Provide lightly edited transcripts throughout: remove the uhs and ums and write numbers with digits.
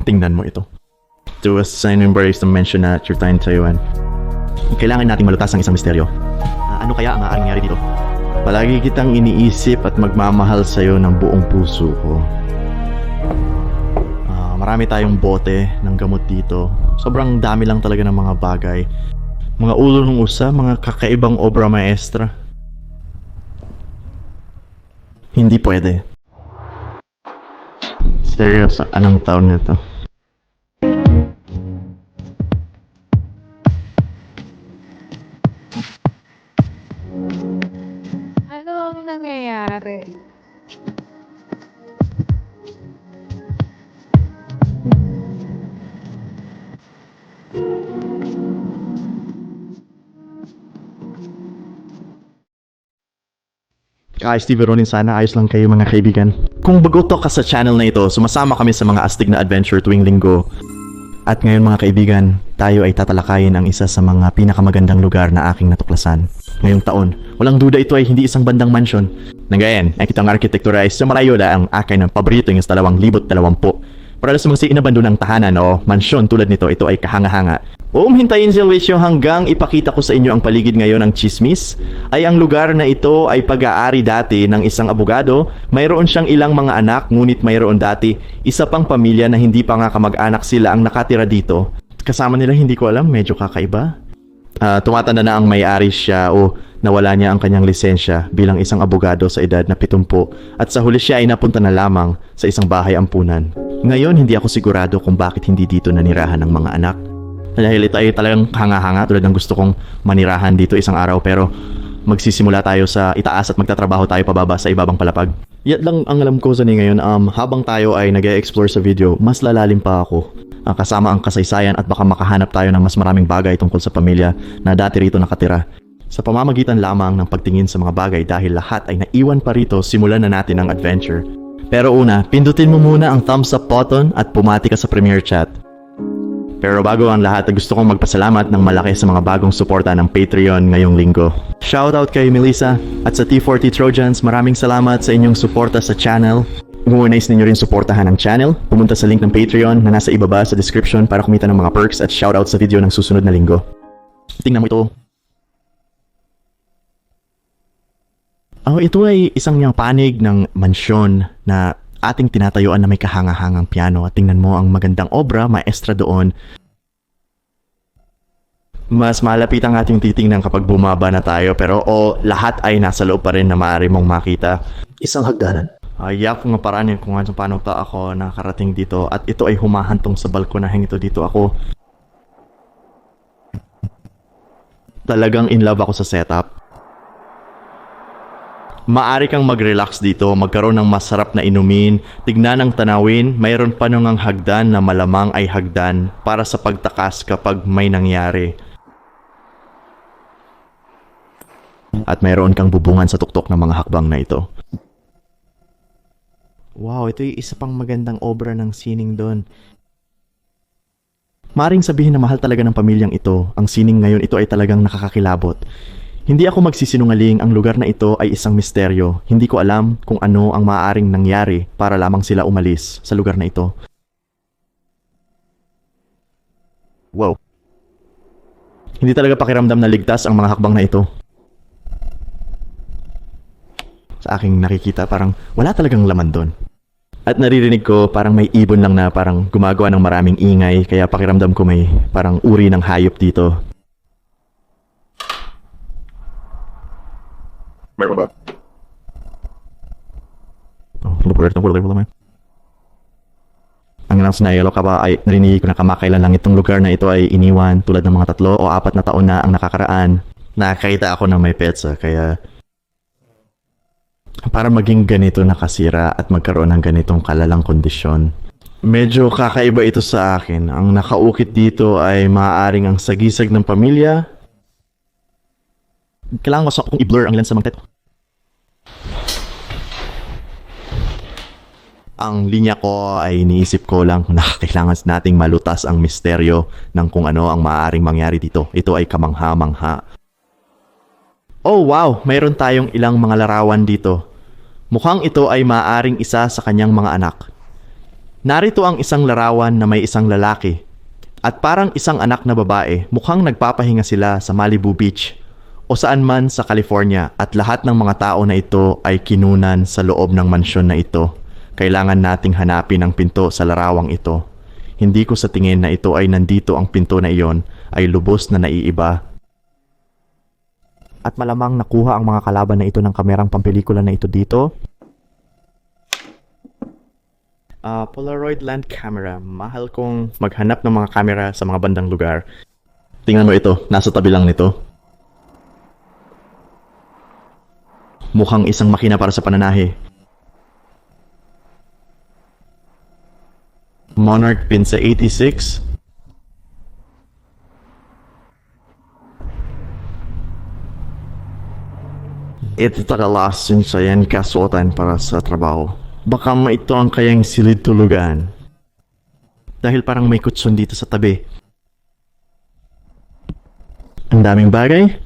Tingnan mo ito. To a sign embrace to mention that you're in Taiwan. Kailangan nating malutas ang isang misteryo. Ano kaya ang maaaring nangyari dito? Palagi kitang iniisip at magmamahal sa'yo ng buong puso ko. Marami tayong bote ng gamot dito. Sobrang dami lang talaga ng mga bagay. Mga ulo ng usa, mga kakaibang obra maestra. Hindi pwede. Seryoso, anong taon na to? Ano ang nangyayari? Steve Ronin, sana ayos lang kayo mga kaibigan. Kung bago to ka sa channel na ito, sumasama kami sa mga astig na adventure tuwing linggo. At ngayon mga kaibigan, tayo ay tatalakayin ang isa sa mga pinakamagandang lugar na aking natuklasan. Ngayong taon, walang duda ito ay hindi isang bandang mansyon. Nagayon, ay kitang arkitektura ay sa Marayola ang akin ng paborito yung 2020. Para sa mga inabandonang tahanan o mansyon tulad nito, ito ay kahanga-hanga. Hintayin si Luisio hanggang ipakita ko sa inyo ang paligid ngayon ng chismis, ay ang lugar na ito ay pag-aari dati ng isang abogado. Mayroon siyang ilang mga anak, ngunit mayroon dati isa pang pamilya na hindi pa nga kamag-anak sila ang nakatira dito. Kasama nila hindi ko alam, medyo kakaiba. Tumatanda na ang may-ari siya o nawala niya ang kanyang lisensya bilang isang abogado sa edad na 70 at sa huli siya ay napunta na lamang sa isang bahay ampunan. Ngayon hindi ako sigurado kung bakit hindi dito nanirahan ng mga anak. Dahil ito ay talagang hanga-hanga tulad ng gusto kong manirahan dito isang araw, pero magsisimula tayo sa itaas at magtatrabaho tayo pababa sa ibabang palapag. Yan lang ang alam ko sa ngayon. Habang tayo ay nag-e-explore sa video, mas lalalim pa ako. Kasama ang kasaysayan at baka makahanap tayo ng mas maraming bagay tungkol sa pamilya na dati rito nakatira. Sa pamamagitan lamang ng pagtingin sa mga bagay dahil lahat ay naiwan pa rito, simulan na natin ang adventure. Pero una, pindutin mo muna ang thumbs up button at pumati ka sa Premier Chat. Pero bago ang lahat, gusto kong magpasalamat ng malaki sa mga bagong suporta ng Patreon ngayong linggo. Shoutout kay Melissa at sa T40 Trojans, maraming salamat sa inyong suporta sa channel. Kung nais ninyo rin suportahan ang channel, pumunta sa link ng Patreon na nasa ibaba sa description para kumita ng mga perks at shoutout sa video ng susunod na linggo. Tingnan mo ito. Ito ay isang panig ng mansyon na ating tinatayuan na may kahanga-hangang piano at tingnan mo ang magandang obra maestra doon. Mas malapit ang ating titingnan kapag bumaba na tayo, pero lahat ay nasa loob pa rin na maaari mong makita. Isang hagdanan. Yak nga paraan yun kung paano ako nakarating dito at ito ay humahantong sa balkonahin ito dito ako. Talagang in love ako sa setup. Maari kang mag-relax dito, magkaroon ng masarap na inumin, tignan ang tanawin, mayroon pa nung hagdan na malamang ay hagdan para sa pagtakas kapag may nangyari. At mayroon kang bubungan sa tuktok ng mga hakbang na ito. Wow, ito yung isa pang magandang obra ng sining doon. Maaring sabihin na mahal talaga ng pamilyang ito, ang sining ngayon ito ay talagang nakakakilabot. Hindi ako magsisinungaling, ang lugar na ito ay isang misteryo. Hindi ko alam kung ano ang maaaring nangyari para lamang sila umalis sa lugar na ito. Wow. Hindi talaga pakiramdam na ligtas ang mga hakbang na ito. Sa aking nakikita, parang wala talagang laman doon. At naririnig ko parang may ibon lang na parang gumagawa ng maraming ingay, kaya pakiramdam ko may parang uri ng hayop dito. Meron ba? Ang nang sinayalo ka ba ay narinig ko na kamakailan lang itong lugar na ito ay iniwan tulad ng mga 3 o 4 na taon na ang nakakaraan. Nakakita ako ng may petsa, kaya para maging ganito nakasira at magkaroon ng ganitong kalalang kondisyon. Medyo kakaiba ito sa akin. Ang nakaukit dito ay maaaring ang sagisag ng pamilya. Kailangan ko sa kung i-blur ang lens sa magtet. Ang linya ko ay iniisip ko lang na kailangan nating malutas ang misteryo ng kung ano ang maaaring mangyari dito. Ito ay kamangha-mangha. Oh wow, mayroon tayong ilang mga larawan dito. Mukhang ito ay maaaring isa sa kanyang mga anak. Narito ang isang larawan na may isang lalaki at parang isang anak na babae, mukhang nagpapahinga sila sa Malibu Beach o saan man sa California, at lahat ng mga tao na ito ay kinunan sa loob ng mansyon na ito. Kailangan nating hanapin ang pinto sa larawang ito. Hindi ko sa tingin na ito ay nandito, ang pinto na iyon ay lubos na naiiba. At malamang nakuha ang mga kalaban na ito ng kamerang pampelikula na ito dito. Polaroid land camera. Mahal kong maghanap ng mga camera sa mga bandang lugar. Tingnan mo ito, nasa tabi lang nito. Mukhang isang makina para sa pananahe. Monarch Pinsa 86. Ito takalasin sa yan kasuotan para sa trabaho. Baka ito ang kayang silid tulugan. Dahil parang may kutsun dito sa tabi. Ang daming bagay.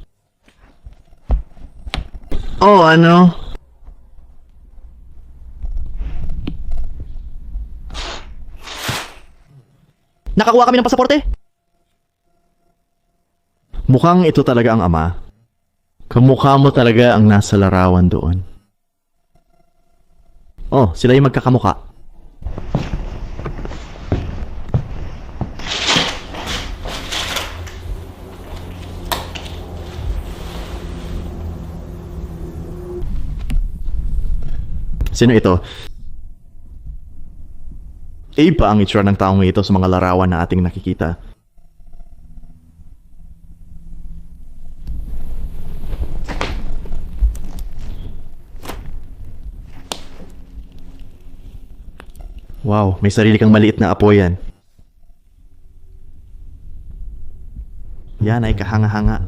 Oh, ano? Nakakuha kami ng pasaporte? Mukhang ito talaga ang ama. Kamukha mo talaga ang nasa larawan doon. Oh, sila yung magkakamukha. Sino ito? Iba ang itsura ng taong ito sa mga larawan na ating nakikita. Wow, may sarili kang maliit na apo yan. Yan ay kahanga-hanga.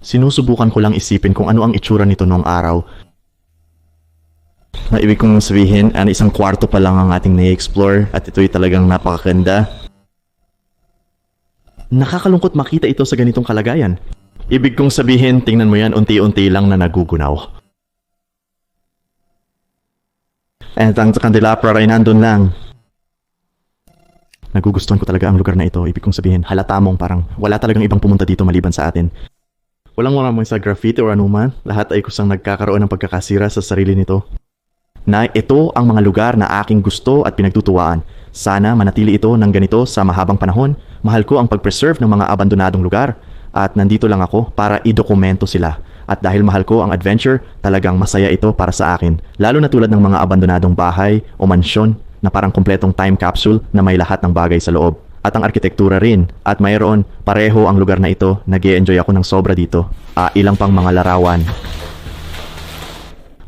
Sinusubukan ko lang isipin kung ano ang itsura nito noong araw. Na ibig kong sabihin, isang kwarto pa lang ang ating na-explore at ito'y talagang napakaganda. Nakakalungkot makita ito sa ganitong kalagayan. Ibig kong sabihin, tingnan mo yan, unti-unti lang na nagugunaw. At ang kandelabra ay nandun lang. Nagugustuhan ko talaga ang lugar na ito. Ibig kong sabihin, halata mong parang wala talagang ibang pumunta dito maliban sa atin. Walang maraming sa graffiti o anuman. Lahat ay kusang nagkakaroon ng pagkakasira sa sarili nito. Na ito ang mga lugar na aking gusto at pinagtutuwaan. Sana manatili ito ng ganito sa mahabang panahon. Mahal ko ang pag-preserve ng mga abandonadong lugar. At nandito lang ako para idokumento sila. At dahil mahal ko ang adventure, talagang masaya ito para sa akin. Lalo na tulad ng mga abandonadong bahay o mansyon na parang kumpletong time capsule na may lahat ng bagay sa loob. At ang arkitektura rin. At mayroon, pareho ang lugar na ito. Nag-e-enjoy ako ng sobra dito. Ilang pang mga larawan.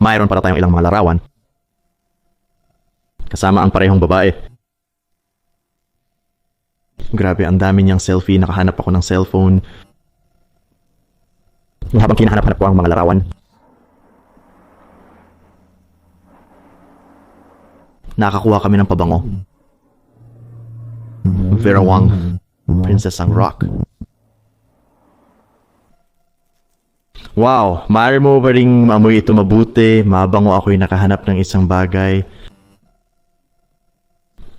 Mayroon para tayong ilang mga larawan. Kasama ang parehong babae. Grabe, ang dami niyang selfie. Nakahanap ako ng cellphone. Habang kinahanap-hanap ko ang mga larawan. Nakakuha kami ng pabango. Vera Wang, Princess ang Rock. Wow, maaari mo ba ring amoy ito mabuti? Mabango ako'y nakahanap ng isang bagay.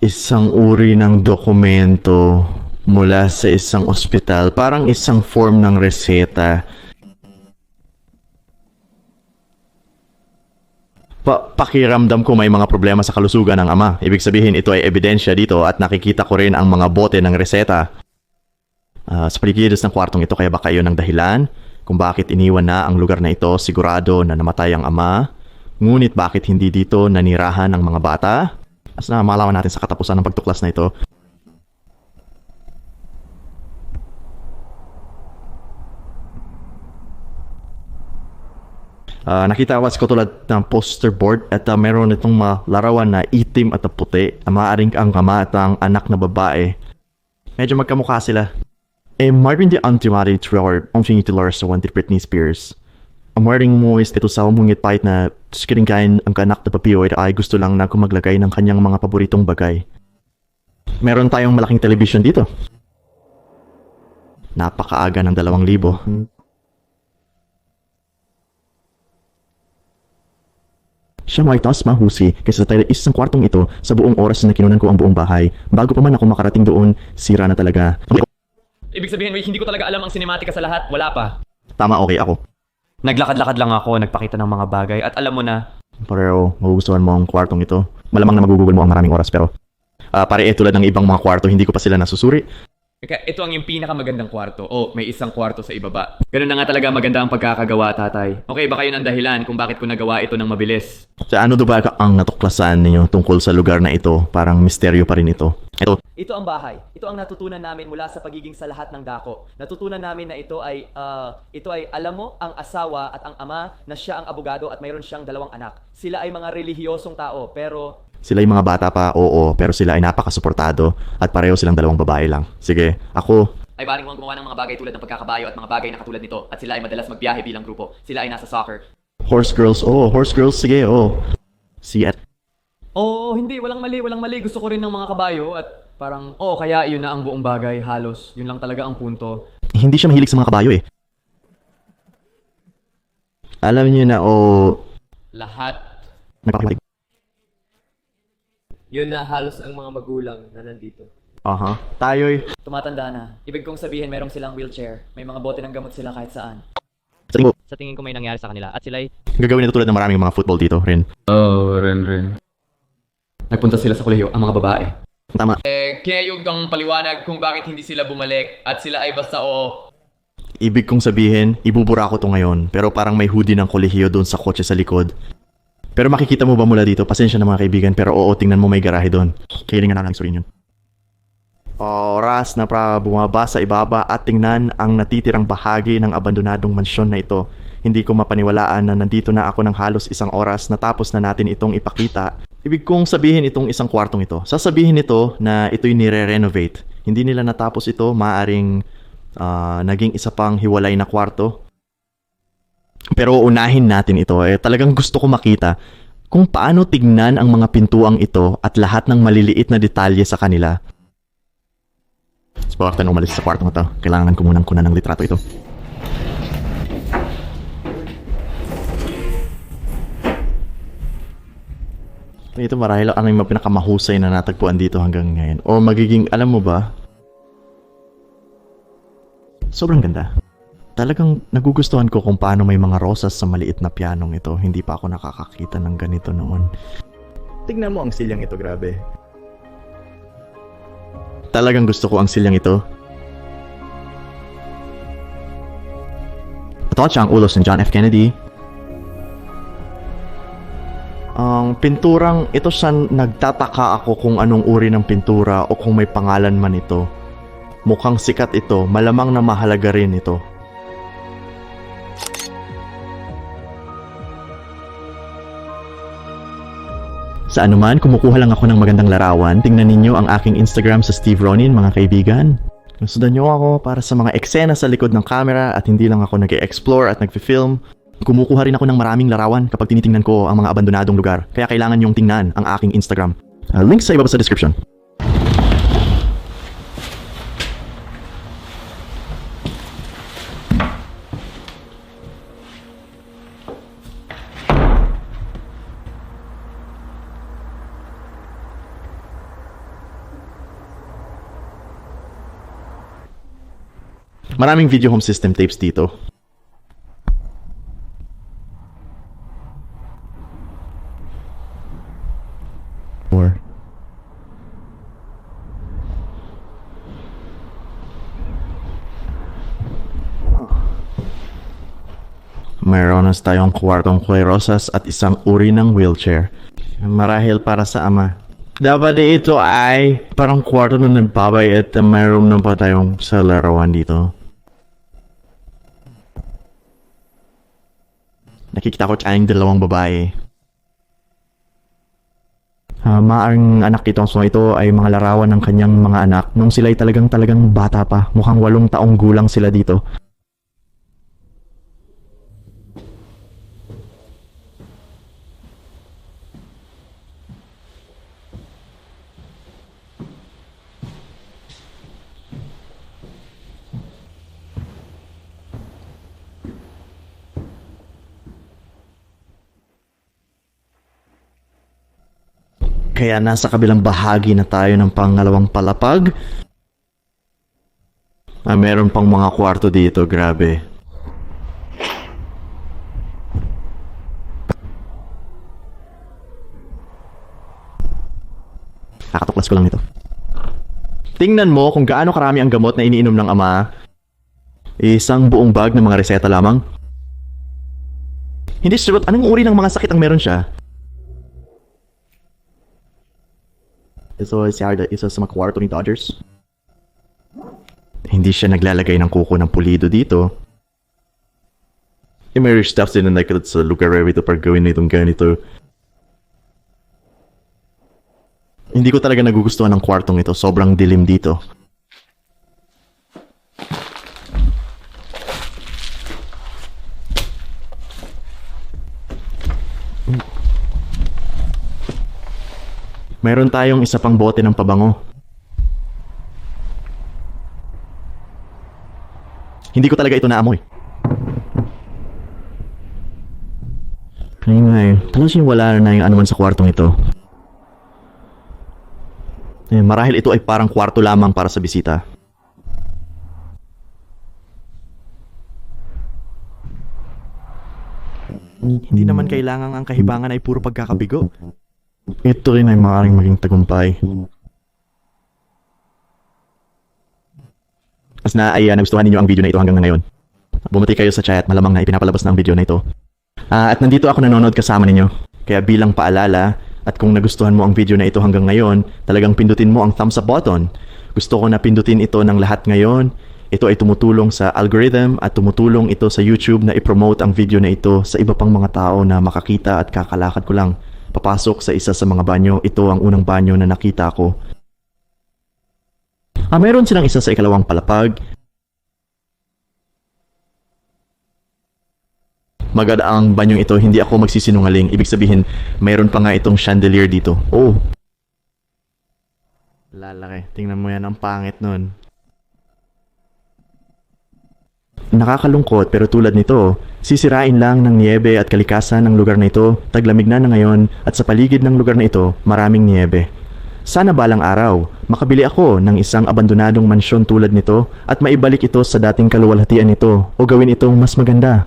Isang uri ng dokumento mula sa isang ospital. Parang isang form ng reseta. Pakiramdam ko may mga problema sa kalusugan ng ama. Ibig sabihin ito ay ebidensya dito at nakikita ko rin ang mga bote ng reseta. Sa paligid ng kwartong ito, kaya baka iyon ang dahilan kung bakit iniwan na ang lugar na ito. Sigurado na namatay ang ama. Ngunit bakit hindi dito nanirahan ng mga bata? As na malaman natin sa katapusan ng pagtuklas na ito. Nakita ko tulad ng poster board at meron itong mga larawan na itim at puti. Maaaring ang ama at ang anak na babae. Medyo magkamukha sila. Marvin the Antimatter Trevor, ang sinitilar sa one Britney Spears. Ang wearing mo is ito sa umungit pahit na sikiringkain ang kanak na papioid ay gusto lang na kumaglagay ng kanyang mga paboritong bagay. Meron tayong malaking television dito. Napakaaga ng 2,000. Siya ay mas mahusay kaysa sa isang kwartong ito sa buong oras na kinunan ko ang buong bahay. Bago pa man ako makarating doon, sira na talaga. Ibig sabihin, hindi ko talaga alam ang sinematika sa lahat. Wala pa. Tama, okay ako. Naglakad-lakad lang ako, nagpakita ng mga bagay, at alam mo na, Pero magugustuhan mo ang kwartong ito. Malamang na magugugol mo ang maraming oras pero tulad ng ibang mga kwarto, hindi ko pa sila nasusuri. ito ang yung pinakamagandang kwarto. Oh, may isang kwarto sa ibaba. Ganun na nga talaga maganda ang pagkakagawa, tatay. Okay, baka yun ang dahilan kung bakit ko nagawa ito ng mabilis. Sa ano ba ang natuklasan ninyo tungkol sa lugar na ito? Parang misteryo pa rin ito. Ito ang bahay. Ito ang natutunan namin mula sa pagiging sa lahat ng dako. Natutunan namin na ito ay alam mo, ang asawa at ang ama na siya ang abogado at mayroon siyang 2 anak. Sila ay mga relihiyosong tao, pero Sila yung mga bata pa, oo, pero sila ay napakasuportado at pareho silang 2 babae lang. Sige, ako, ay baring gumawa ng mga bagay tulad ng pagkakabayo at mga bagay na katulad nito. At sila ay madalas magbiyahe bilang grupo. Sila ay nasa soccer. horse girls, sige, See at Oh, hindi. Walang mali. Gusto ko rin ng mga kabayo at parang, kaya yun na ang buong bagay. Halos. Yun lang talaga ang punto. hindi siya mahilig sa mga kabayo eh. Alam niyo na, Lahat. nagpapahilig. Yun na halos ang mga magulang na nandito. Tayo'y, Tumatanda na. Ibig kong sabihin, merong silang wheelchair. May mga bote ng gamot sila kahit saan. sa tingin ko, Sa tingin ko may nangyari sa kanila. At sila'y gagawin ito tulad ng maraming mga football dito rin. Ren. nagpunta sila sa kolehiyo, ang mga babae. Tama. Kinayog ang paliwanag kung bakit hindi sila bumalik at sila ay basta Ibig kong sabihin, ibubura ko to ngayon, pero parang may hoodie ng kolehiyo doon sa kotse sa likod. Pero makikita mo ba mula dito? Pasensya na mga kaibigan, pero tingnan mo may garahe doon. Kailangan na lang surin yun. Oras na bumaba sa ibaba at tingnan ang natitirang bahagi ng abandonadong mansyon na ito. Hindi ko mapaniwalaan na nandito na ako ng halos 1 oras natapos na natin itong ipakita. Ibig kong sabihin itong isang kwartong ito. Sasabihin nito na ito'y nire-renovate. Hindi nila natapos ito, maaring naging isa pang hiwalay na kwarto. Pero unahin natin ito. Talagang gusto ko makita kung paano tignan ang mga pintuang ito at lahat ng maliliit na detalye sa kanila. So, after na umalis sa kwartong ito, kailangan ko munang kunan ng litrato ito. Ito marahil ang yung pinakamahusay na natagpuan dito hanggang ngayon. O magiging, alam mo ba, sobrang ganda. Talagang nagugustuhan ko kung paano may mga rosas sa maliit na pianong ito. Hindi pa ako nakakakita ng ganito noon. Tignan mo ang silyang ito, grabe. Talagang gusto ko ang silyang ito. Ito siya ang ulos ng John F. Kennedy. Ang pinturang ito siya, nagtataka ako kung anong uri ng pintura o kung may pangalan man ito. Mukhang sikat ito, malamang na mahalaga rin ito. Sa anuman, kumukuha lang ako ng magandang larawan. Tingnan ninyo ang aking Instagram sa Steve Ronin, mga kaibigan. Sundan nyo ako para sa mga eksena sa likod ng camera at hindi lang ako nag-explore at nag-film. Kumukuha rin ako ng maraming larawan kapag tinitingnan ko ang mga abandonadong lugar. Kaya kailangan nyong tingnan ang aking Instagram. Link sa ibaba sa description. Maraming video home system tapes dito. Or mayroon tayong kwartong kulay rosas at isang uri ng wheelchair. Marahil para sa ama. Dapat ito ay parang kwarto na nagbabay at mayroon na pa tayong sa larawan dito. Nakikita ko tayong 2 babae. Maaring anak itong ito ay mga larawan ng kanyang mga anak nung sila'y talagang bata pa. Mukhang 8 taong gulang sila dito. Kaya nasa kabilang bahagi na tayo ng pangalawang palapag. Meron pang mga kwarto dito, grabe. Nakatuklas ko lang ito. Tingnan mo kung gaano karami ang gamot na iniinom ng ama. Isang buong bag ng mga reseta lamang. Hindi sure anong uri ng mga sakit ang meron siya. Isa sa mga kwarto ni Dodgers. Hindi siya naglalagay ng kuko ng pulido dito. May stuff din na nakikita sa lugar ito para gawin na itong ganito. Hindi ko talaga nagugustuhan ng kwartong ito. Sobrang dilim dito. Mayroon tayong isa pang bote ng pabango. Hindi ko talaga ito naamoy. Anyway, talagang wala na yung anuman sa kwartong ito. Marahil ito ay parang kwarto lamang para sa bisita. Hindi naman kailangan ang kahibangan ay puro pagkakabigo. Ito rin ay maaaring maging tagumpay. As na ay nagustuhan ninyo ang video na ito hanggang ngayon. Bumati kayo sa chat, malamang na ipinapalabas na ang video na ito. At nandito ako nanonood kasama ninyo. Kaya bilang paalala, at kung nagustuhan mo ang video na ito hanggang ngayon, talagang pindutin mo ang thumbs up button. Gusto ko na pindutin ito ng lahat ngayon. Ito ay tumutulong sa algorithm at tumutulong ito sa YouTube na i-promote ang video na ito sa iba pang mga tao na makakita at kakalakad ko lang. Papasok sa isa sa mga banyo. Ito ang unang banyo na nakita ko. Meron silang isa sa ikalawang palapag. Maganda ang banyong ito, hindi ako magsisinungaling. Ibig sabihin, mayroon pa nga itong chandelier dito. Oh! Lalaki, tingnan mo yan, ang pangit nun. Nakakalungkot pero tulad nito, sisirain lang ng niebe at kalikasan ng lugar na ito, taglamig na ngayon at sa paligid ng lugar na ito, maraming niebe. Sana balang araw, makabili ako ng isang abandonadong mansyon tulad nito at maibalik ito sa dating kaluwalhatian nito o gawin itong mas maganda.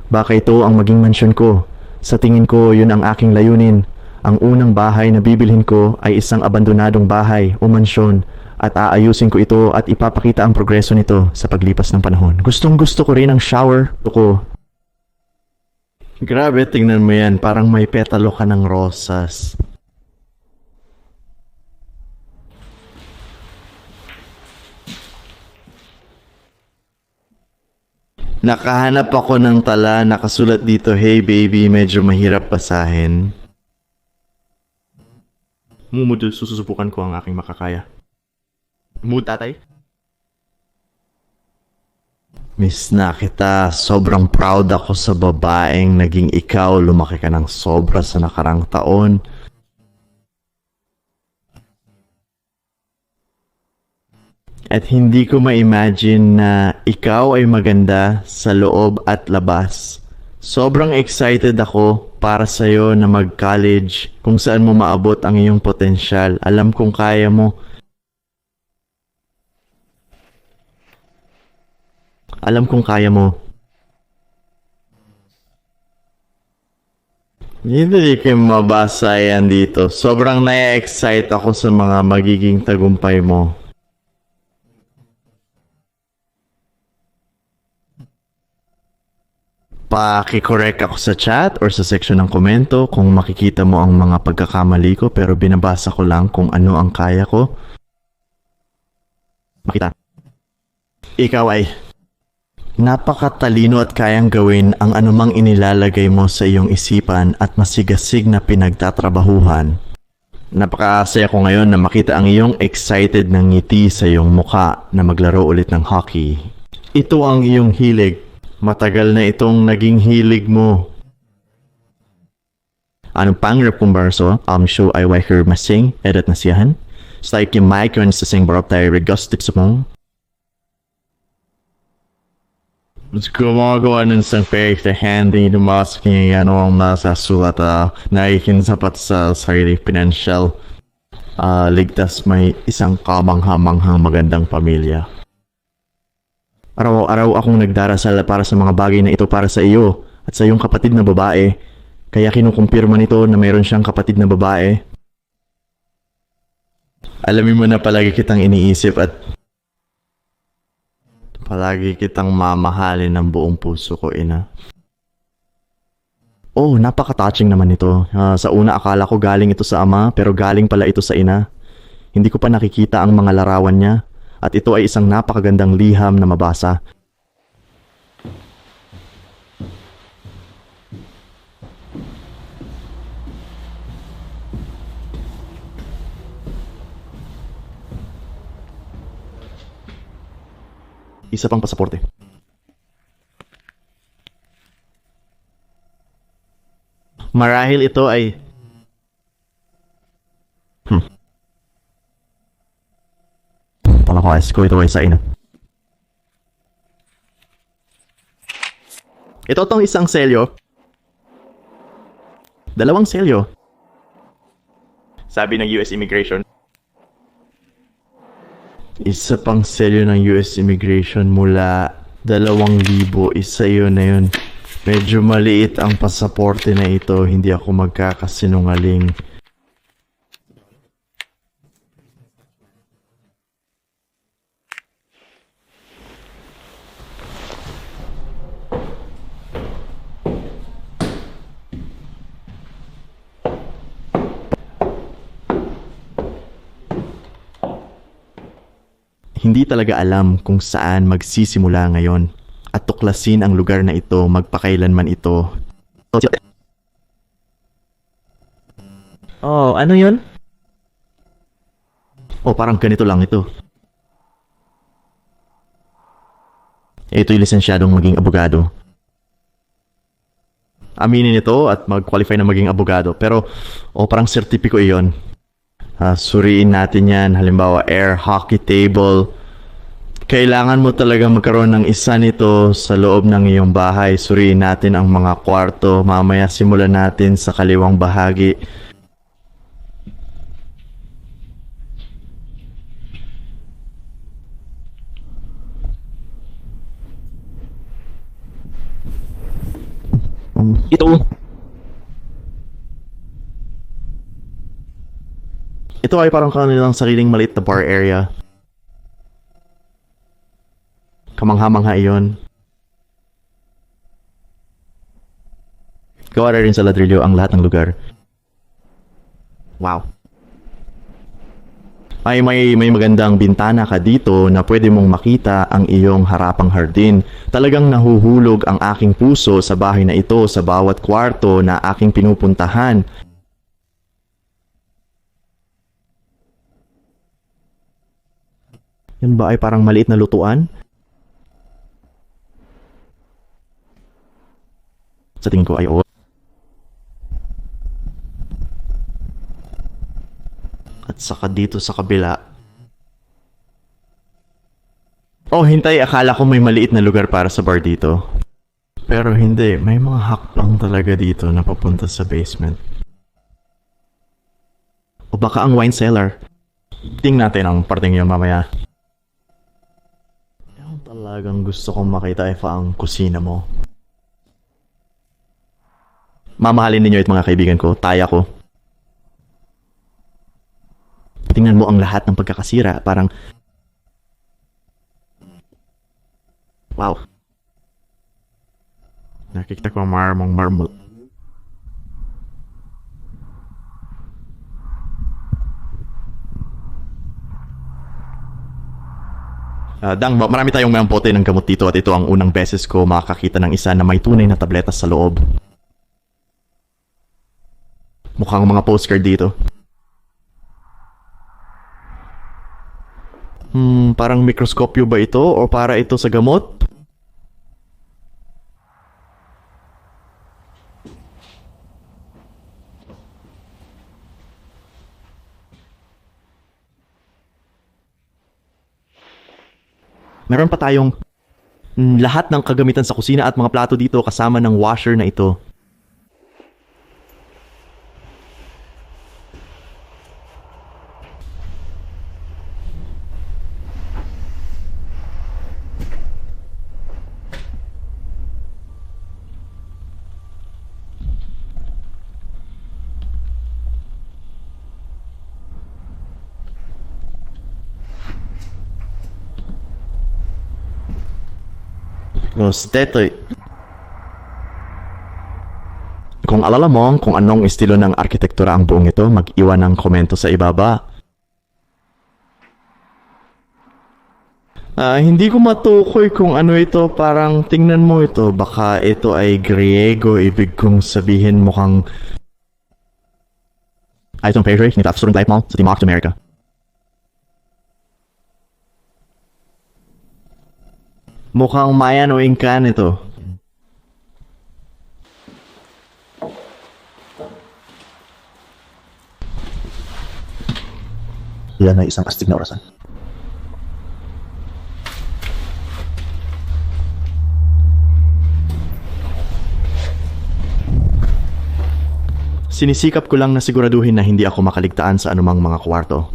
Baka ito ang maging mansyon ko. Sa tingin ko, yun ang aking layunin. Ang unang bahay na bibilhin ko ay isang abandonadong bahay o mansyon at aayusin ko ito at ipapakita ang progreso nito sa paglipas ng panahon. Gustong gusto ko rin ang shower ko. Grabe, tingnan mo yan. Parang may petalo ka ng rosas. Nakahanap ako ng tala, nakasulat dito, "Hey baby, medyo mahirap basahin." Mood, susubukan ko ang aking makakaya. Mood, tatay? Miss na kita, sobrang proud ako sa babaeng naging ikaw, lumaki ka ng sobra sa nakarang taon. At hindi ko ma-imagine na ikaw ay maganda sa loob at labas. Sobrang excited ako para sa'yo na mag-college kung saan mo maabot ang iyong potensyal. Alam kong kaya mo. Alam kong kaya mo. Hindi ko mabasa yan dito. Sobrang na-excite ako sa mga magiging tagumpay mo. Paki-correct ako sa chat or sa section ng komento kung makikita mo ang mga pagkakamali ko pero binabasa ko lang kung ano ang kaya ko. Makita. Ikaw ay napakatalino at kayang gawin ang anumang inilalagay mo sa iyong isipan at masigasig na pinagtatrabahuhan. Napakasaya ko ngayon na makita ang iyong excited na ngiti sa iyong muka na maglaro ulit ng hockey. Ito ang iyong hilig. Matagal na itong naging hilig mo. Anong pangarap kong barso? Show ay waker masing, edit na siyahan. Sa ikim mic yun sa sing barop tayo regustit sa mong. Mas gumagawa ng isang fake na hindi lumasking ano ang nasa sulat na ikin sapat sa sarili financial. ligtas may isang kamangha-manghang magandang pamilya. Araw-araw akong nagdarasal para sa mga bagay na ito para sa iyo at sa iyong kapatid na babae. Kaya kinukumpirma nito na mayroon siyang kapatid na babae. Alamin mo na palagi kitang iniisip at palagi kitang mamahalin ng buong puso ko, ina. Oh, napaka-touching naman ito. Sa una akala ko galing ito sa ama, pero galing pala ito sa ina. Hindi ko pa nakikita ang mga larawan niya, at ito ay isang napakagandang liham na mabasa. Isa pang pasaporte. Marahil ito ay... Palakas ko ito ay sa ina. Ito tong isang selyo. Dalawang selyo. Sabi ng US Immigration. Isa pang selyo ng US Immigration mula 2,000. Isa yun na yun. Medyo maliit ang pasaporte na ito. Hindi ako magkakasinungaling. Hindi talaga alam kung saan magsisimula ngayon at tuklasin ang lugar na ito magpakailanman ito. Oh, ano yun? Oh, parang ganito lang ito. Ito'y lisensyadong maging abogado. Aminin ito at mag-qualify na maging abogado. Pero, parang sertipiko iyon. Suriin natin yan. Halimbawa, air hockey table. Kailangan mo talaga magkaroon ng isa nito sa loob ng iyong bahay. Suriin natin ang mga kwarto. Mamaya simulan natin sa kaliwang bahagi. Ito ay parang kanilang sariling maliit na bar area. Kamangha-mangha iyon. Gawa rin sa ladrilyo ang lahat ng lugar. Wow. May magandang bintana ka dito na pwede mong makita ang iyong harapang hardin. Talagang nahuhulog ang aking puso sa bahay na ito sa bawat kwarto na aking pinupuntahan. Yan ba ay parang maliit na lutuan? Sa tingin ko ay oo. At saka dito sa kabila. Oh, hintay. Akala ko may maliit na lugar para sa bar dito. Pero hindi. May mga hakbang talaga dito na papunta sa basement. O baka ang wine cellar. Tingnan natin ang parting yun mamaya. Yung talagang gusto kong makita ay ang kusina mo. Mamahalin ninyo ito mga kaibigan ko. Taya ko. Tingnan mo ang lahat ng pagkakasira. Parang... Wow. Nakikita ko ang marble. Marami tayong mayang pote ng gamot dito at ito ang unang beses ko makakita ng isa na may tunay na tabletas sa loob. Mukhang mga postcard dito. Parang mikroskopyo ba ito o para ito sa gamot? Meron pa tayong lahat ng kagamitan sa kusina at mga plato dito kasama ng washer na ito. Tapos, dito, kung alala mo kung anong estilo ng arkitektura ang buong ito, mag-iwan ng komento sa ibaba. Hindi ko matukoy kung ano ito, parang tingnan mo ito, baka ito ay Griego, ibig kong sabihin mukhang... Ayon sa page ni Platform Life Mall sa Timog America. Mukhang Mayan o Incan ito. Yan ay isang astig na orasan. Sinisikap ko lang na siguraduhin na hindi ako makaligtaan sa anumang mga kwarto.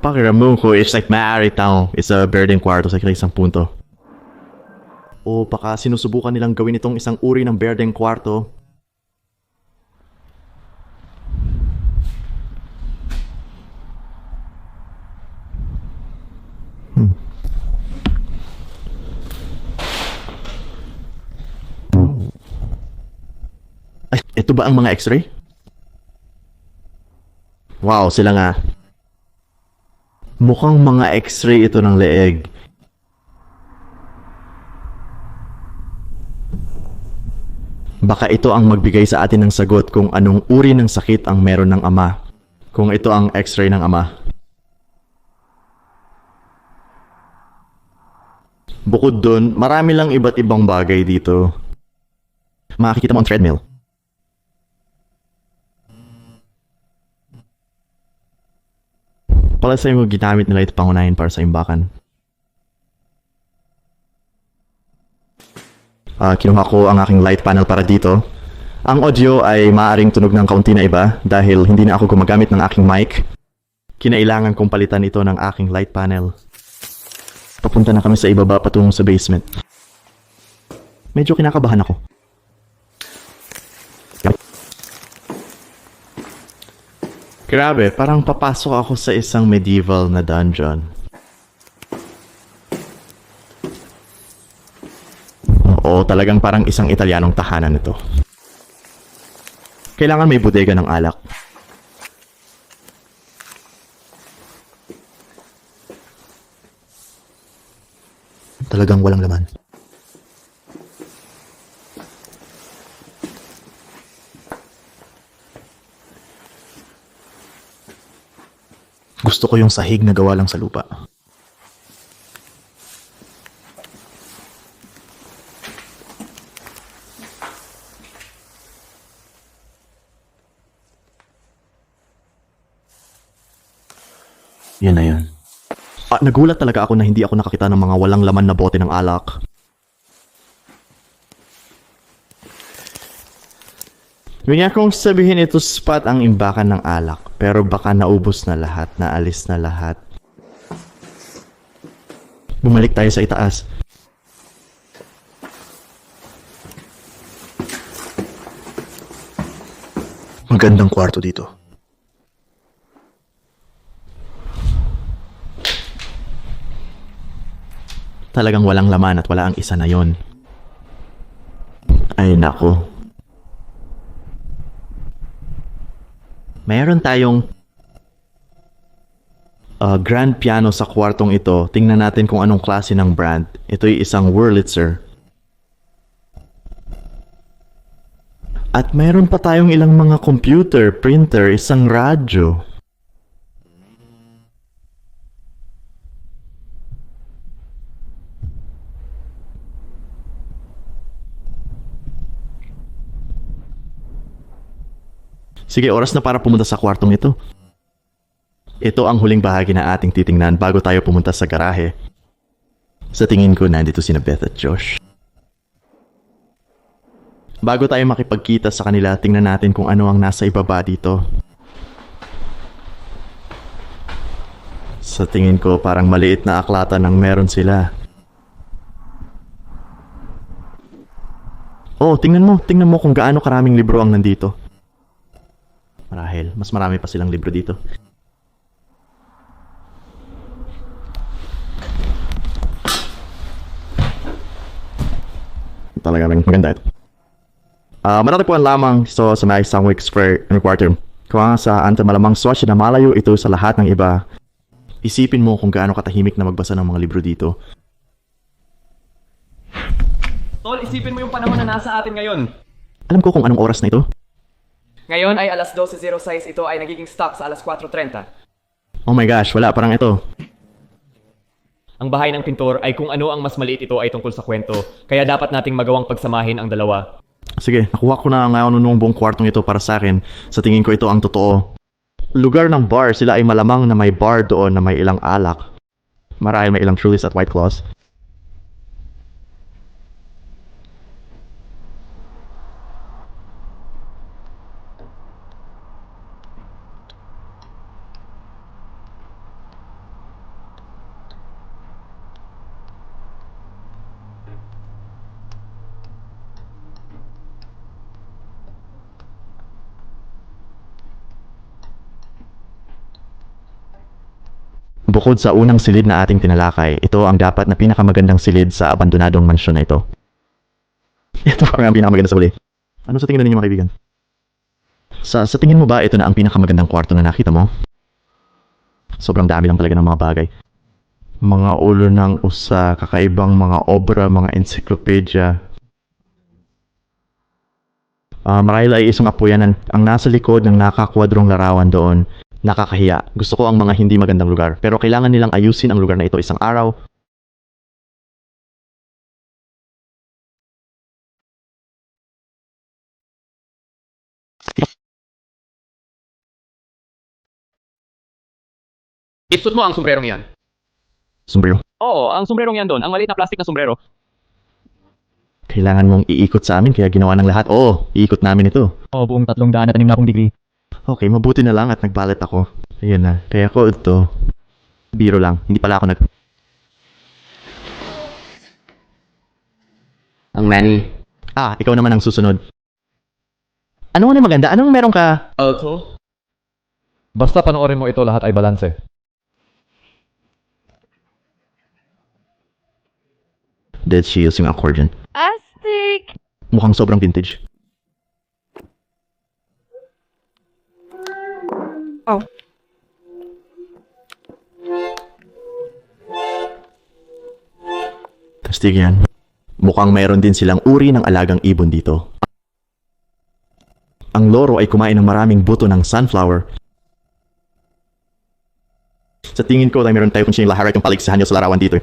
Pakiramdam ko, it's like maaari tao. It's a birding kwarto sa isang punto. O baka sinusubukan nilang gawin itong isang uri ng birding kwarto. Ay, ito ba ang mga x-ray? Wow, sila nga. Mukhang mga x-ray ito ng leeg. Baka ito ang magbigay sa atin ng sagot kung anong uri ng sakit ang meron ng ama. Kung ito ang x-ray ng ama. Bukod dun, marami lang iba't ibang bagay dito. Makikita mo ang treadmill. Pala sa mo ginamit nila ito pangunahin para sa imbakan. Kinuha ko ang aking light panel para dito. Ang audio ay maaaring tunog ng kaunti na iba dahil hindi na ako gumagamit ng aking mic. Kinailangan kong palitan ito ng aking light panel. Papunta na kami sa ibaba patungo sa basement. Medyo kinakabahan ako. Grabe, parang papasok ako sa isang medieval na dungeon. Oo, talagang parang isang Italianong tahanan ito. Kailangan may bodega ng alak. Talagang walang laman. Gusto ko yung sahig na gawa lang sa lupa. Yan na yun. Nagulat talaga ako na hindi ako nakakita ng mga walang laman na bote ng alak. Ganyan kong sabihin ito spot ang imbakan ng alak, pero baka naubos na lahat, naalis na lahat. Bumalik tayo sa itaas. Magandang kwarto dito. Talagang walang laman at wala ang isa na yon. Ay nako. Mayroon tayong grand piano sa kwartong ito. Tingnan natin kung anong klase ng brand. Ito'y isang Wurlitzer. At mayroon pa tayong ilang mga computer, printer, isang radyo. Sige, oras na para pumunta sa kwartong ito. Ito ang huling bahagi na ating titingnan bago tayo pumunta sa garahe. Sa tingin ko, nandito sina Beth at Josh. Bago tayo makipagkita sa kanila, tingnan natin kung ano ang nasa ibaba dito. Sa tingin ko, parang maliit na aklatan ang meron sila. Oh, tingnan mo kung gaano karaming libro ang nandito. Marahil, mas marami pa silang libro dito. Matatagpuan lamang ito sa may Sandwich Square and Quarter. Kung sa anta malamang swatch na malayo ito sa lahat ng iba. Isipin mo kung gaano katahimik na magbasa ng mga libro dito. Tol, isipin mo yung panahon na nasa atin ngayon. Alam ko kung anong oras na ito. Ngayon ay alas 12:06, ito ay nagiging stock sa alas 4:30. Oh my gosh, wala, parang ito. Ang bahay ng pintor ay kung ano ang mas maliit ito ay tungkol sa kwento, kaya dapat nating magawang pagsamahin ang dalawa. Sige, nakuha ko na ngayon nung buong kwartong ito para sa akin. Sa tingin ko ito ang totoo. Lugar ng bar, sila ay malamang na may bar doon na may ilang alak. Marahil may ilang Trulies at White Claws. Bukod sa unang silid na ating tinalakay, ito ang dapat na pinakamagandang silid sa abandonadong mansyon na ito. Ito parang ang pinakamaganda sa huli. Ano sa tingin ninyo mga kaibigan? Sa tingin mo ba ito na ang pinakamagandang kwarto na nakita mo? Sobrang dami lang talaga ng mga bagay. Mga ulo ng usa, kakaibang mga obra, mga encyclopedia. Marahil ay isang apuyan ang nasa likod ng nakakwadrong larawan doon. Nakakahiya. Gusto ko ang mga hindi magandang lugar. Pero kailangan nilang ayusin ang lugar na ito isang araw. Isuot mo ang sombrerong yan. Sombrero. Oo, ang sombrerong yan doon, ang maliit na plastic na sombrero. Kailangan mong iikot sa amin kaya ginawa ng lahat. Oo, iikot namin ito. Oo, buong 360 degree. Okay, mabuti na lang at nagbalit ako. Ayun na. Kaya ko ito. Biro lang. Hindi pala ako Ang Manny. Ikaw naman ang susunod. Ano na maganda? Anong meron ka? Alto? Basta panoorin mo ito, lahat ay balanse. Did she using accordion? Astig! Mukhang sobrang vintage. Oh. Kastig yan. Mukhang mayroon din silang uri ng alagang ibon dito. Ang loro ay kumain ng maraming buto ng sunflower. Sa tingin ko, meron tayo kung siya yung laharat yung paligsahan niyo sa larawan dito.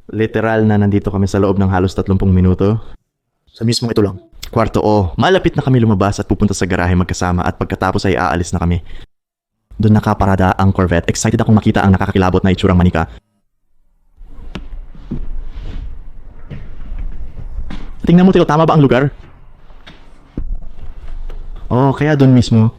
Literal na nandito kami sa loob ng halos 30 minuto. Sa mismong ito lang. Kwarto O, malapit na kami lumabas at pupunta sa garahe magkasama at pagkatapos ay aalis na kami. Doon nakaparada ang Corvette. Excited akong makita ang nakakakilabot na itsurang manika. Tingnan mo, Tilo, tama ba ang lugar? Oh, kaya doon mismo.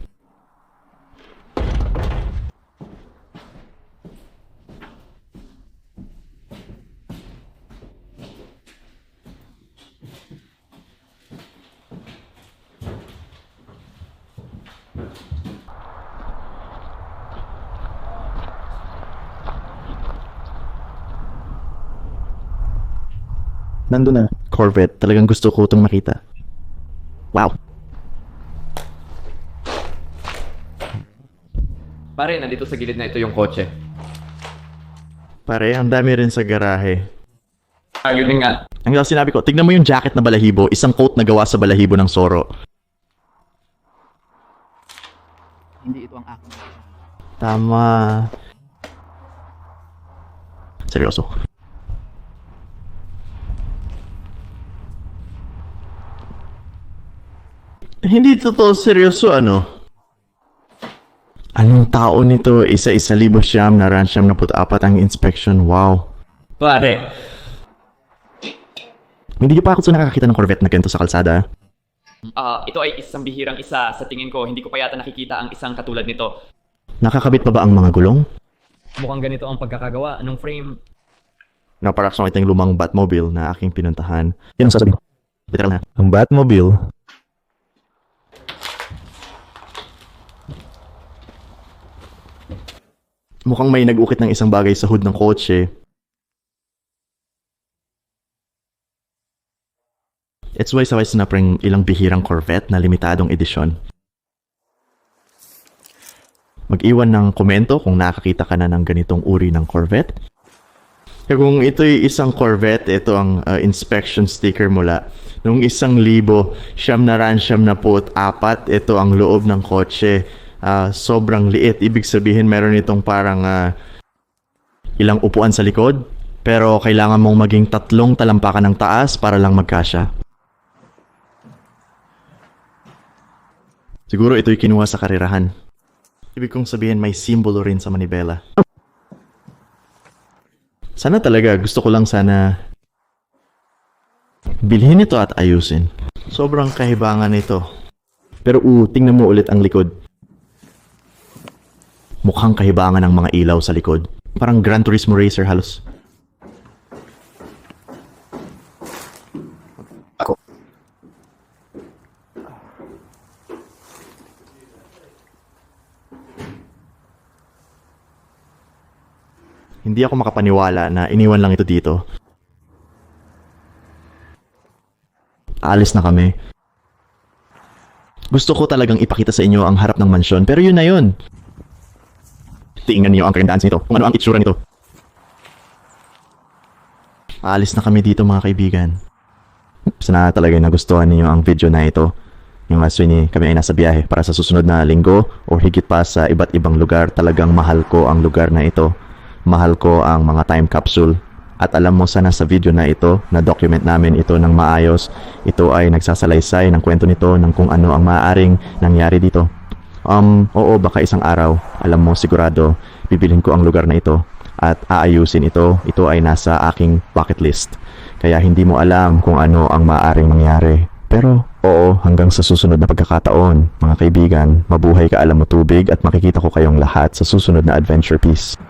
Nandun na. Corvette. Talagang gusto ko itong makita. Wow. Pare, nandito sa gilid na ito yung kotse. Pare, ang dami rin sa garahe. Yun nga. Ang sinabi ko, tignan mo yung jacket na balahibo. Isang coat na gawa sa balahibo ng Soro. Hindi ito ang aking. Tama. Seryoso. Hindi totoo seryoso, ano? Anong taon nito? Isa-isa libo siyam na ransyam na put-apat ang inspection. Wow. Pare, Hindi pa ako nakakakita ng Corvette na ganito sa kalsada. ito ay isang bihirang isa. Sa tingin ko, hindi ko pa yata nakikita ang isang katulad nito. Nakakabit pa ba ang mga gulong? Mukhang ganito ang pagkakagawa. Anong frame? Naparak sa itong lumang Batmobile na aking pinuntahan. Yan ang sasabihin ko. Literal na. Ang Batmobile? Mukhang may nag-ukit ng isang bagay sa hood ng kotse. Let's sabay na preng ilang bihirang Corvette na limitadong edisyon. Mag-iwan ng komento kung nakakita ka na ng ganitong uri ng Corvette. Kung ito'y isang Corvette, ito ang inspection sticker mula. Nung 1,994, ito ang loob ng kotse. Sobrang liit. Ibig sabihin meron itong parang ilang upuan sa likod. Pero kailangan mong maging 3 talampakan ng taas para lang magkasya. Siguro ito'y kinuha sa karirahan. Ibig kong sabihin may simbolo rin sa manibela. Sana talaga, gusto ko lang sana bilhin ito at ayusin. Sobrang kahibangan ito. Pero tingnan mo ulit ang likod. Mukhang kahibangan ang mga ilaw sa likod. Parang Gran Turismo Racer halos. Hindi ako makapaniwala na iniwan lang ito dito. Alis na kami. Gusto ko talagang ipakita sa inyo ang harap ng mansyon, pero yun na yun. Tingnan niyo ang kagandahan nito, kung ano ang itsura nito. Alis na kami dito mga kaibigan. Sana talaga nagustuhan niyo ang video na ito. Yung aswini kami ay nasa biyahe para sa susunod na linggo o higit pa sa iba't ibang lugar. Talagang mahal ko ang lugar na ito. Mahal ko ang mga time capsule. At alam mo sana sa video na ito, na-document namin ito ng maayos. Ito ay nagsasalaysay ng kwento nito ng kung ano ang maaaring nangyari dito. Oo, baka isang araw, alam mo sigurado, bibilhin ko ang lugar na ito at aayusin ito. Ito ay nasa aking bucket list. Kaya hindi mo alam kung ano ang maaaring mangyari. Pero oo, hanggang sa susunod na pagkakataon, mga kaibigan, mabuhay ka alam mo tubig at makikita ko kayong lahat sa susunod na Adventure Piece.